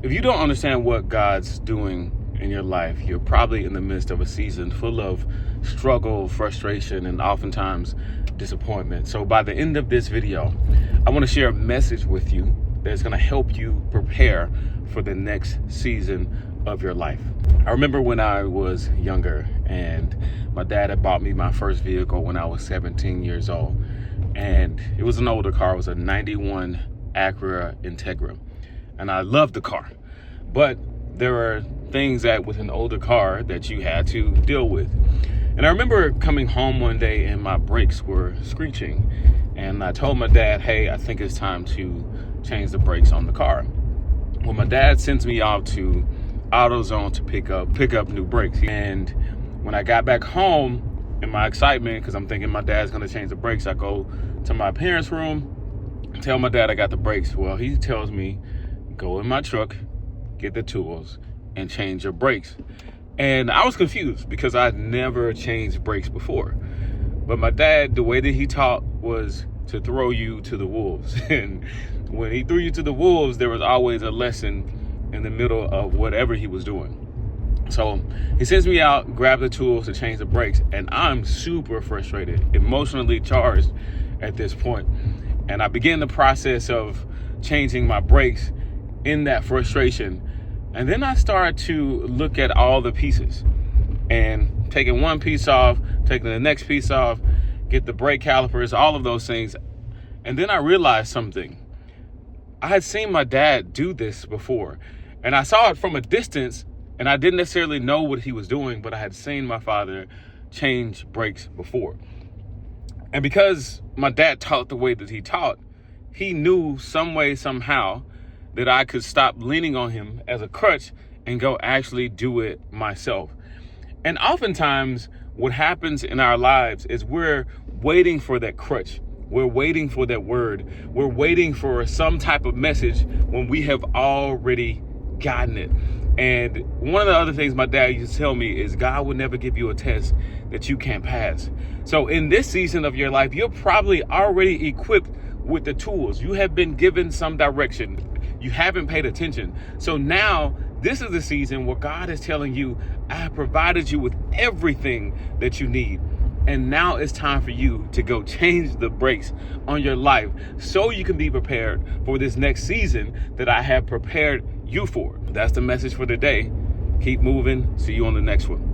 If you don't understand what God's doing in your life, you're probably in the midst of a season full of struggle, frustration, and oftentimes disappointment. So by the end of this video, I want to share a message with you that's going to help you prepare for the next season of your life. I remember when I was younger and my dad had bought me my first vehicle when I was 17 years old. And it was an older car. It was a 91 Acura Integra. And I loved the car. But there were things that with an older car that you had to deal with. And I remember coming home one day and my brakes were screeching. And I told my dad, hey, I think it's time to change the brakes on the car. Well, my dad sends me out to AutoZone to pick up new brakes. And when I got back home, in my excitement, because I'm thinking my dad's gonna change the brakes, I go to my parents' room, tell my dad I got the brakes. Well, he tells me, go in my truck, get the tools, and change your brakes. And I was confused because I'd never changed brakes before. But my dad, the way that he taught was to throw you to the wolves. And when he threw you to the wolves, there was always a lesson in the middle of whatever he was doing. So he sends me out, grab the tools to change the brakes, and I'm super frustrated, emotionally charged at this point. And I begin the process of changing my brakes in that frustration. And then I start to look at all the pieces and taking one piece off, taking the next piece off, get the brake calipers, all of those things. And then I realized something. I had seen my dad do this before, and I saw it from a distance, and I didn't necessarily know what he was doing, but I had seen my father change brakes before. And because my dad taught the way that he taught, he knew some way, somehow, that I could stop leaning on him as a crutch and go actually do it myself. And oftentimes what happens in our lives is we're waiting for that crutch. We're waiting for that word. We're waiting for some type of message when we have already gotten it. And one of the other things my dad used to tell me is God will never give you a test that you can't pass. So in this season of your life, you're probably already equipped with the tools. You have been given some direction. You haven't paid attention. So now this is the season where God is telling you, I have provided you with everything that you need. And now it's time for you to go change the brakes on your life so you can be prepared for this next season that I have prepared you for. That's the message for today. Keep moving. See you on the next one.